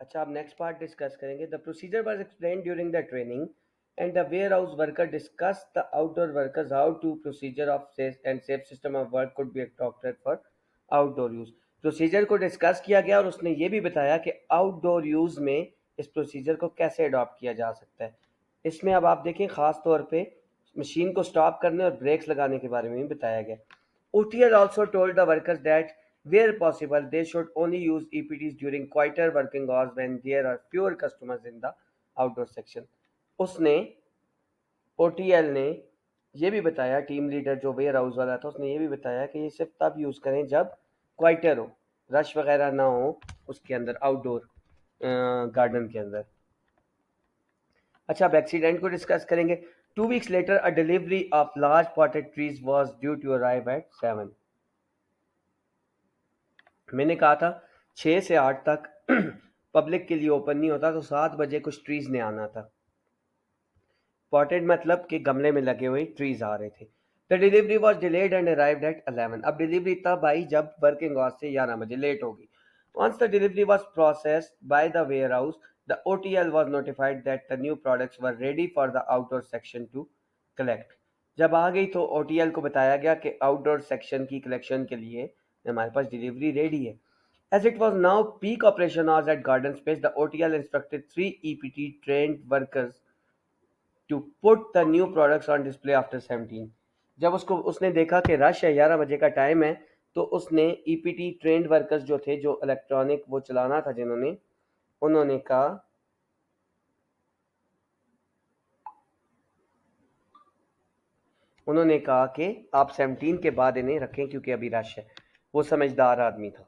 अच्छा, आप next part discuss करेंगे। The procedure was explain during the training and the warehouse worker discuss the outdoor workers how to procedure of safe and safe system of work could be adopted for outdoor use. Procedure को discuss किया गया और उसने ये भी बताया कि outdoor use में इस प्रोसीजर को कैसे अडॉप्ट किया जा सकता है। इसमें अब आप देखें खास तौर पे मशीन को स्टॉप करने और ब्रेक्स लगाने के बारे में भी बताया गया। OTL also told the workers that where possible they should only use EPTs during quieter working hours when there are fewer customers in the outdoor section। उसने OTL ने ये भी बताया, टीम लीडर जो वेयर हाउस वाला था उसने ये भी बताया कि ये सिर्फ तब यूज़ करें जब क्वाइटर हो, रश वगैरह ना हो उसके अंदर, आउटडोर गार्डन के अंदर। अच्छा, अब एक्सीडेंट को डिस्कस करेंगे। 2 weeks later a delivery of large potted trees was due to arrive at 7। मैंने कहा था 6 से 8 तक पब्लिक के लिए ओपन नहीं होता, तो 7 बजे कुछ ट्रीज ने आना था। पॉटेड मतलब कि गमले में लगे हुए ट्रीज आ रहे थे। The delivery was delayed and arrived at 11। अब डिलीवरी तब आई जब वर्किंग आवर्स से 11 बजे लेट होगी। Once the delivery was processed by the warehouse the OTL was notified that the new products were ready for the outdoor section to collect. जब आ गई तो OTL को बताया गया कि आउटडोर सेक्शन की कलेक्शन के लिए हमारे पास डिलीवरी रेडी है। As it was now peak operation hours at Garden Space, the OTL instructed 3 EPT trained workers to put the new products on display after 17। जब उसने देखा कि रश है, 11 बजे का टाइम है, तो उसने EPT ट्रेंड वर्कर्स जो थे, जो इलेक्ट्रॉनिक वो चलाना था जिन्होंने, उन्होंने कहा कि आप 17 के बाद इन्हें रखें क्योंकि अभी रश है। वो समझदार आदमी था।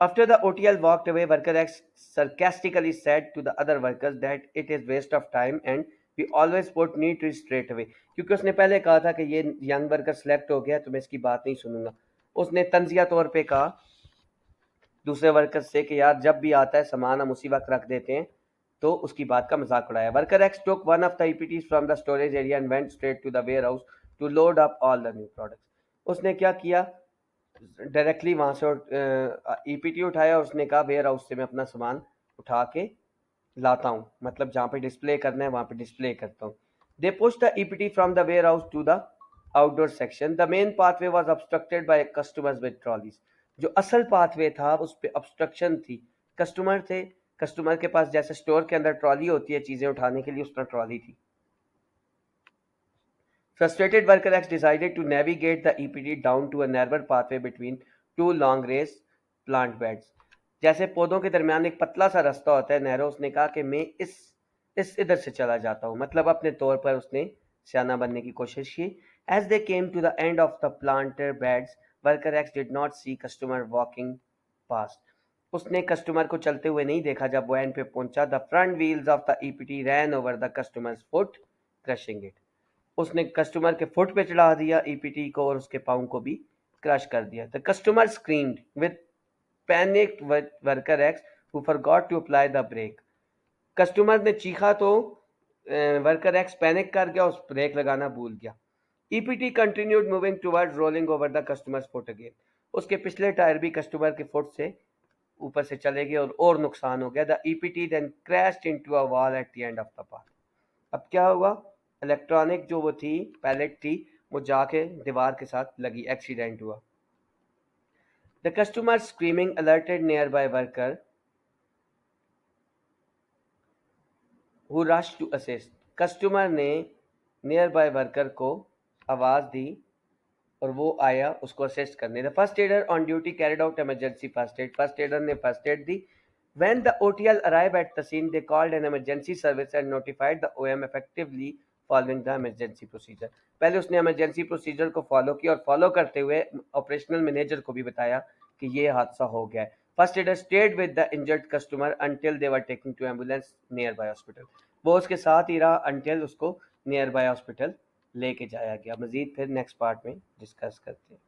After the OTL walked away, Worker X sarcastically said to the other workers that it is waste of time and we always put new trees straight away। क्योंकि उसने पहले कहा था कि ये यंग वर्कर सेलेक्ट हो गया तो मैं इसकी बात नहीं सुनूंगा। उसने तंजिया तौर पे कहा दूसरे वर्कर से कि यार जब भी आता है सामान हम उसी वक्त रख देते हैं, तो उसकी बात का मजाक उड़ाया। Worker x took one of the EPTs from the storage area and went straight to the warehouse to load up all the new products। उसने क्या किया, डायरेक्टली वहां से EPT उठाया और उसने कहा वेयर हाउस से मैं अपना सामान उठा के लाता हूँ, मतलब जहाँ पे डिस्प्ले करना है वहां पे डिस्प्ले करता हूँ। They push the EPT from the warehouse to the outdoor section. The main pathway was obstructed by customers with trolleys. जो असल पाथवे था उस पे ऑब्स्ट्रक्शन थी, कस्टमर थे, कस्टमर के पास जैसे स्टोर के अंदर ट्रॉली होती है चीजें उठाने के लिए, उस तरह ट्रॉली थी। Frustrated Worker X decided to navigate the EPT down to a narrower pathway between two long raised plant beds। जैसे पौधों के दरमियान एक पतला सा रास्ता होता है नहरों, उसने कहा कि मैं इस इधर से चला जाता हूँ, मतलब अपने तौर पर उसने सियाना बनने की कोशिश की। As they came to the end of the planter beds, Worker X did not see customer walking past। उसने कस्टमर को चलते हुए नहीं देखा। जब वो एंड पे पहुंचा, the front wheels of the EPT ran over the customer's foot, crushing it। उसने कस्टमर के फुट पे चढ़ा दिया EPT को और उसके पाँव को भी क्रश कर दिया। The customer screamed with panicked worker X who forgot to apply the brake. Customer ने चीखा तो वर्कर एक्स पैनिक कर गया, उस ब्रेक लगाना भूल गया। EPT continued moving towards rolling over the customers foot again. उसके पिछले टायर भी कस्टमर के फुट से ऊपर से चले गए और नुकसान हो गया। The EPT then crashed into a wall at the end of the path. अब क्या हुआ, इलेक्ट्रॉनिक जो वो थी पैलेट थी वो जाके दीवार के साथ लगी, एक्सीडेंट हुआ। The customer screaming alerted nearby worker who rush to assist. Customer ने नियर बाय वर्कर को आवाज दी और वो आया उसको असिस्ट करने। The first aider on duty carried out emergency first aid. First aider ने फर्स्ट एड दी। When the OTL arrived at the scene, they called an emergency service and notified the OM effectively following the emergency procedure। पहले उसने emergency procedure को follow किया और follow करते हुए operational manager को भी बताया कि ये हादसा हो गया है। First adder stayed with the injured customer until they were taken to ambulance nearby hospital। वो उसके साथ ही रहा until उसको nearby hospital लेके जाया गया। मजीद फिर नेक्स्ट पार्ट में डिस्कस करते हैं।